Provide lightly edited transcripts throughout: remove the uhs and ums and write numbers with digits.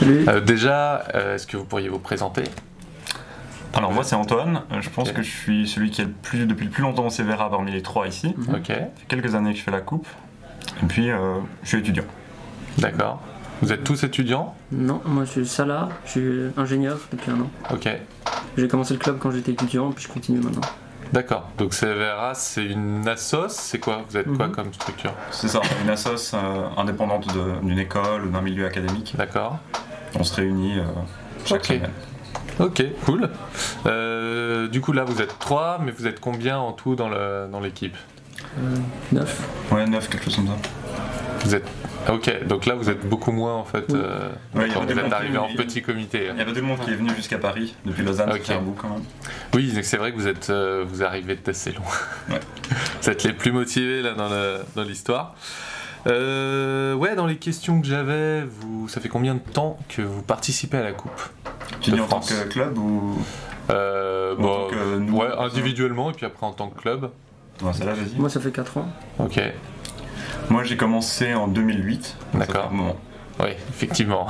Salut. Déjà, est-ce que vous pourriez vous présenter? Alors moi c'est Antoine, je pense que je suis celui qui est depuis le plus longtemps au CVRA parmi les trois ici. Ok. Ça fait quelques années que je fais la coupe, et puis je suis étudiant. D'accord. Vous êtes tous étudiants? Non, moi je suis Salah, je suis ingénieur depuis 1 an. Ok. J'ai commencé le club quand j'étais étudiant, puis je continue maintenant. D'accord. Donc CVRA, c'est une assos, c'est quoi? Vous êtes quoi comme structure? C'est ça, une assoce indépendante d'une école ou d'un milieu académique. D'accord. On se réunit chaque semaine. Ok, cool. Du coup là vous êtes 3, mais vous êtes combien en tout dans l'équipe? 9. Ouais, 9, quelque chose comme ça. Vous êtes... Ok, donc là vous êtes beaucoup moins en fait. Ouais, vous êtes arrivé en petit comité. Il y avait tout le monde qui est venu jusqu'à Paris, depuis Lausanne, c'est un bout quand même. Oui, c'est vrai que vous arrivez d'assez loin. Ouais. Vous êtes les plus motivés là dans l'histoire. Ouais, dans les questions que j'avais, ça fait combien de temps que vous participez à la Coupe? Tu dis en tant que club ou tant que nous, ouais, individuellement et puis après en tant que club. Ouais, ça là, vas-y. Moi ça fait 4 ans. Ok. Moi j'ai commencé en 2008. D'accord. Oui, effectivement.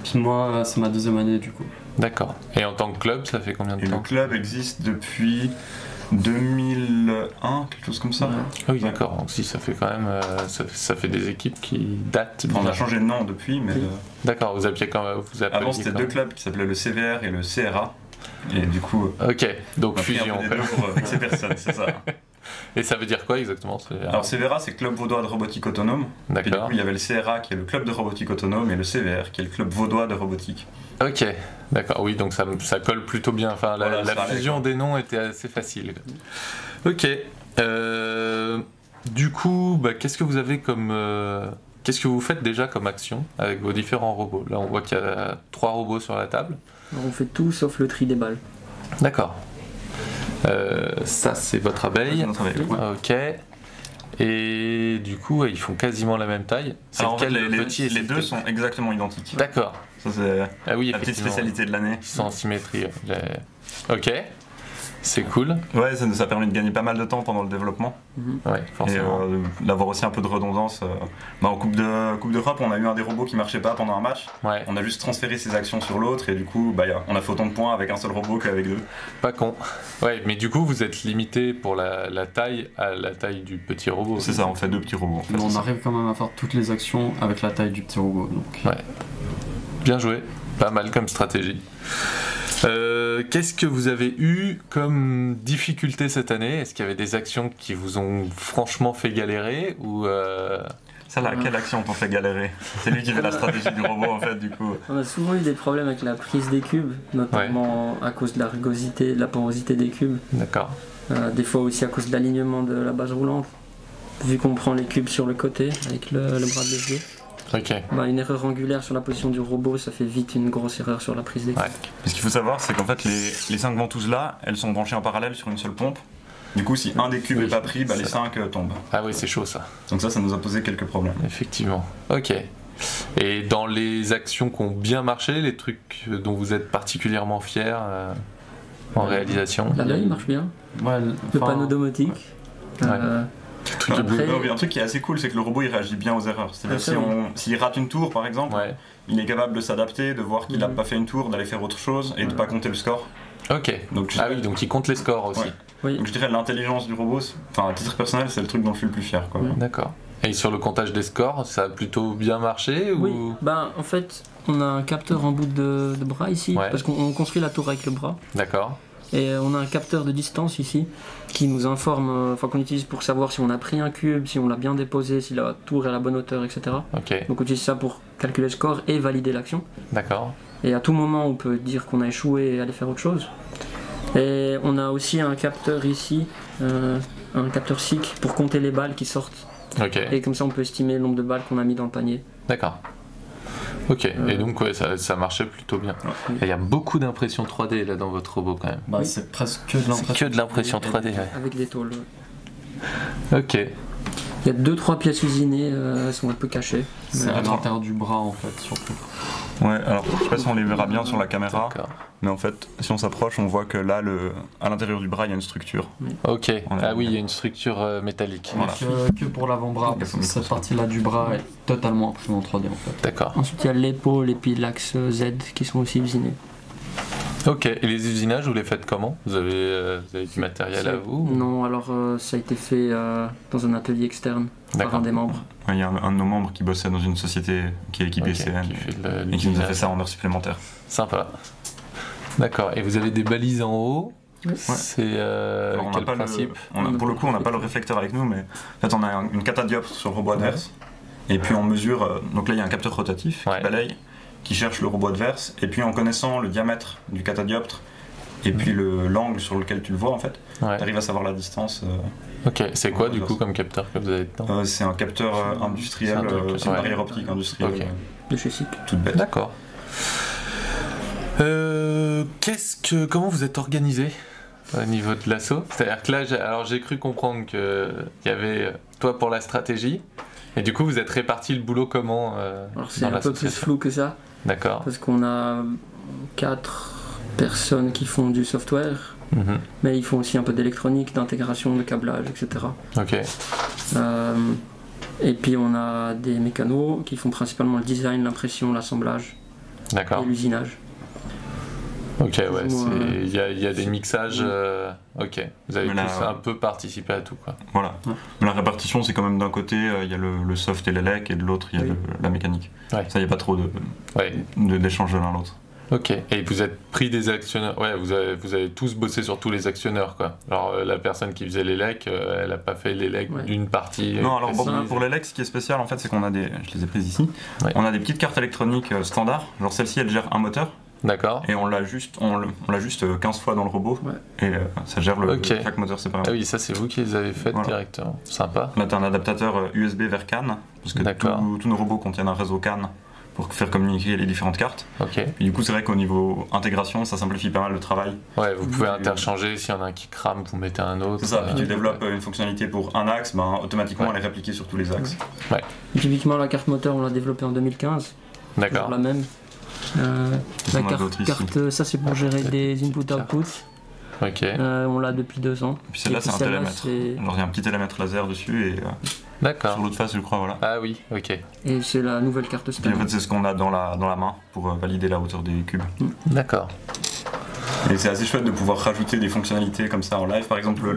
Puis moi c'est ma 2e année du coup. D'accord. Et en tant que club, ça fait combien de temps? Le club existe depuis 2001, quelque chose comme ça. Ah oui, d'accord. Donc si ça fait quand même, ça fait des équipes qui datent. On a changé de nom depuis, mais. D'accord. Vous appeliez quand même. Avant c'était 2 clubs qui s'appelaient le CVR et le CRA. Et du coup. Ok. Donc fusion. Pour ces personnes, c'est ça. Et ça veut dire quoi exactement? Alors CVRA c'est Club Vaudois de Robotique Autonome. D'accord. Et du coup il y avait le CRA qui est le Club de Robotique Autonome et le CVR qui est le Club Vaudois de Robotique. Ok, d'accord, oui, donc ça colle plutôt bien. Enfin, voilà, la fusion des noms était assez facile. Ok. Du coup, qu'est-ce que vous avez comme... qu'est-ce que vous faites déjà comme action avec vos différents robots? Là, on voit qu'il y a 3 robots sur la table. Alors, on fait tout sauf le tri des balles. D'accord. Ça, c'est votre abeille. C'est notre abeille, ouais. Ok. Et du coup, ils font quasiment la même taille. Alors, en fait, les deux sont exactement identiques. D'accord. Ça, c'est oui, la petite spécialité de l'année. Ils sont en symétrie. Ok. C'est cool. Ouais, ça permet de gagner pas mal de temps pendant le développement. Ouais, forcément. Et d'avoir aussi un peu de redondance. En Coupe d'Europe, on a eu un des robots qui marchait pas pendant un match. Ouais. On a juste transféré ses actions sur l'autre et du coup, on a fait autant de points avec un seul robot qu'avec 2. Pas con. Ouais, mais du coup, vous êtes limité pour la taille à la taille du petit robot. C'est ça, on fait 2 petits robots. En fait, mais on arrive quand même à faire toutes les actions avec la taille du petit robot. Donc. Ouais. Bien joué. Pas mal comme stratégie. Qu'est-ce que vous avez eu comme difficulté cette année? Est-ce qu'il y avait des actions qui vous ont franchement fait galérer ou Ça là, quelle action t'en fait galérer? C'est lui qui fait la stratégie du robot en fait du coup. On a souvent eu des problèmes avec la prise des cubes, notamment à cause de la rugosité, de la porosité des cubes. D'accord. Des fois aussi à cause de l'alignement de la base roulante, vu qu'on prend les cubes sur le côté avec le bras de levier. Ok. Une erreur angulaire sur la position du robot, ça fait vite une grosse erreur sur la prise des cubes. Ouais. Ce qu'il faut savoir, c'est qu'en fait, les 5 ventouses là, elles sont branchées en parallèle sur une seule pompe. Du coup, si un des cubes n'est pas pris, les 5 tombent. Ah oui, c'est chaud ça. Donc ça nous a posé quelques problèmes. Effectivement. Ok. Et dans les actions qui ont bien marché, les trucs dont vous êtes particulièrement fiers en réalisation? Là, il marche bien. Ouais, le panneau domotique. Après... Un truc qui est assez cool, c'est que le robot il réagit bien aux erreurs. C'est-à-dire s'il rate une tour par exemple, il est capable de s'adapter, de voir qu'il n'a pas fait une tour, d'aller faire autre chose et de ne pas compter le score. Ok. Donc, oui, donc il compte les scores aussi. Ouais. Oui. Donc je dirais l'intelligence du robot, à titre personnel, c'est le truc dont je suis le plus fier. D'accord. Et sur le comptage des scores, ça a plutôt bien marché ou... Oui, en fait, on a un capteur en bout de bras ici, parce qu'on construit la tour avec le bras. D'accord. Et on a un capteur de distance ici qui nous informe, qu'on utilise pour savoir si on a pris un cube, si on l'a bien déposé, si la tour est à la bonne hauteur, etc. Okay. Donc on utilise ça pour calculer le score et valider l'action. D'accord. Et à tout moment, on peut dire qu'on a échoué et aller faire autre chose. Et on a aussi un capteur ici, un capteur SIC pour compter les balles qui sortent. Okay. Et comme ça, on peut estimer le nombre de balles qu'on a mis dans le panier. D'accord. Ok, et donc ça marchait plutôt bien. Il y a beaucoup d'impression 3D là dans votre robot quand même. C'est presque que de l'impression. C'est que de l'impression 3D. Avec des tôles. Ok. Il y a 2-3 pièces usinées, elles sont un peu cachées. C'est à l'intérieur du bras en fait surtout. Ouais, alors je sais pas si on les verra bien sur la caméra, mais en fait, si on s'approche, on voit que là, à l'intérieur du bras, il y a une structure. Ok, ah oui, il y a une structure métallique. Voilà. Que pour l'avant-bras, parce que cette partie-là du bras est totalement imprimée en 3D en fait. D'accord. Ensuite, il y a l'épaule et puis l'axe Z qui sont aussi usinés. Ok, et les usinages, vous les faites comment ? Vous avez du matériel à vous ? Non, alors ça a été fait dans un atelier externe par un des membres. Il y a un de nos membres qui bossait dans une société qui est équipée CN et qui nous a fait ça en heure supplémentaire. Sympa. D'accord, et vous avez des balises en haut ? Ouais. C'est quel principe ? Pour le coup, on n'a pas le réflecteur avec nous, mais en fait, on a une catadioptre sur le robot adverse. Et puis on mesure, donc là il y a un capteur rotatif qui balaye, qui cherche le robot adverse, et puis en connaissant le diamètre du catadioptre et puis l'angle sur lequel tu le vois en fait, tu arrives à savoir la distance. Ok, c'est quoi du coup comme capteur que vous avez dedans ? C'est un capteur industriel, c'est une barrière optique industrielle. De chez SICK. Toute bête. D'accord. Comment vous êtes organisé au niveau de l'assaut ? C'est-à-dire que là, j'ai cru comprendre qu'il y avait toi pour la stratégie, et du coup vous êtes réparti le boulot comment Alors c'est un peu plus flou que ça. D'accord. Parce qu'on a 4 personnes qui font du software, mais ils font aussi un peu d'électronique, d'intégration, de câblage, etc. Ok. Et puis on a des mécanos qui font principalement le design, l'impression, l'assemblage et l'usinage. Ok, ouais, il y a des mixages. Ok, vous avez tous un peu participé à tout, quoi. Voilà. Mais la répartition, c'est quand même d'un côté, il y a le soft et l'élec, et de l'autre, il y a la mécanique. Ouais. Ça, il n'y a pas trop d'échange de l'un l'autre. Ok, et vous êtes pris des actionneurs. Ouais, vous avez tous bossé sur tous les actionneurs, quoi. Alors, la personne qui faisait l'élec, elle n'a pas fait l'élec d'une partie. Non, alors pour l'élec, ce qui est spécial, en fait, c'est qu'on a je les ai prises ici, on a des petites cartes électroniques standards. Genre celle-ci, elle gère un moteur. D'accord. Et on l'a juste 15 fois dans le robot, et ça gère chaque moteur séparément. Ah oui, ça c'est vous qui les avez faites directement. Sympa. Là t'as un adaptateur USB vers CAN, parce que tous nos robots contiennent un réseau CAN pour faire communiquer les différentes cartes. Et du coup c'est vrai qu'au niveau intégration, ça simplifie pas mal le travail. Ouais, vous pouvez interchanger, s'il y en a un qui crame, vous mettez un autre. C'est ça, puis tu développes une fonctionnalité pour un axe, automatiquement elle est répliquée sur tous les axes. Typiquement la carte moteur on l'a développée en 2015. D'accord. La même. La carte, ça c'est pour gérer des input-output. On l'a depuis 2 ans. Et puis celle-là c'est un télémètre. Alors il y a un petit télémètre laser dessus et sur l'autre face je crois, voilà. Ah oui, ok. Et c'est la nouvelle carte standard. Et en fait c'est ce qu'on a dans la main pour valider la hauteur des cubes. D'accord. Et c'est assez chouette de pouvoir rajouter des fonctionnalités comme ça en live. Par exemple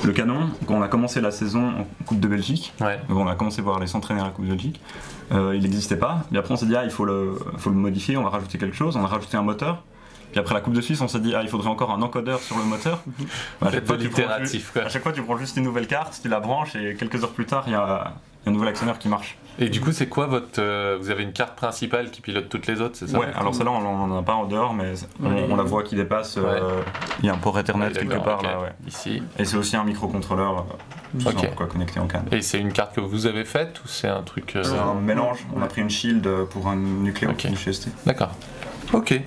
le canon, quand on a commencé la saison en Coupe de Belgique, donc on a commencé voir s'entraîner à la Coupe de Belgique, il n'existait pas. Et après on s'est dit il faut le modifier, on va rajouter quelque chose, on a rajouté un moteur. Puis après la Coupe de Suisse on s'est dit il faudrait encore un encodeur sur le moteur. À chaque fois tu prends juste une nouvelle carte, tu la branches et quelques heures plus tard il y a un nouvel actionneur qui marche. Et du coup c'est quoi vous avez une carte principale qui pilote toutes les autres, c'est ça ? Ouais, alors celle-là on n'en a pas en dehors, mais on la voit qui dépasse, il y a un port Ethernet quelque part là, ici. Et c'est aussi un microcontrôleur connecté en CAN. Et c'est une carte que vous avez faite ou c'est un truc C'est un mélange, on a pris une shield pour un nucléo du CST. D'accord. Ok.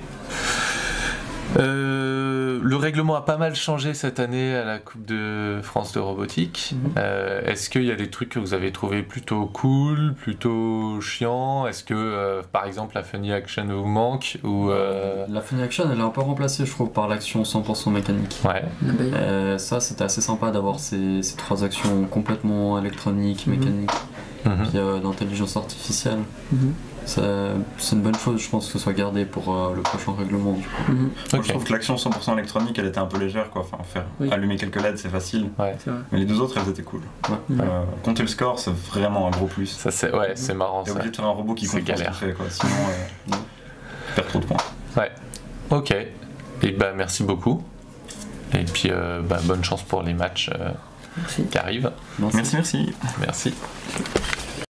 Le règlement a pas mal changé cette année à la Coupe de France de robotique. Est-ce qu'il y a des trucs que vous avez trouvé plutôt cool, plutôt chiants ? Est-ce que par exemple la funny action vous manque ou La funny action elle est un peu remplacée je trouve par l'action 100% mécanique. Ça c'était assez sympa d'avoir ces 3 actions complètement électroniques, mécaniques, puis d'intelligence artificielle. C'est une bonne chose, je pense que ce soit gardé pour le prochain règlement. Du coup. Moi, je trouve que l'action 100% électronique, elle était un peu légère, quoi. Enfin, allumer quelques LED, c'est facile. Mais les 2 autres, elles étaient cool. Compter le score, c'est vraiment un gros plus. Ça, c'est marrant. T'es obligé de faire un robot qui comprend ce qu'il fait, quoi. Sinon, tu perds trop de points. Ok. Et merci beaucoup. Et puis, bonne chance pour les matchs qui arrivent. Merci. Merci.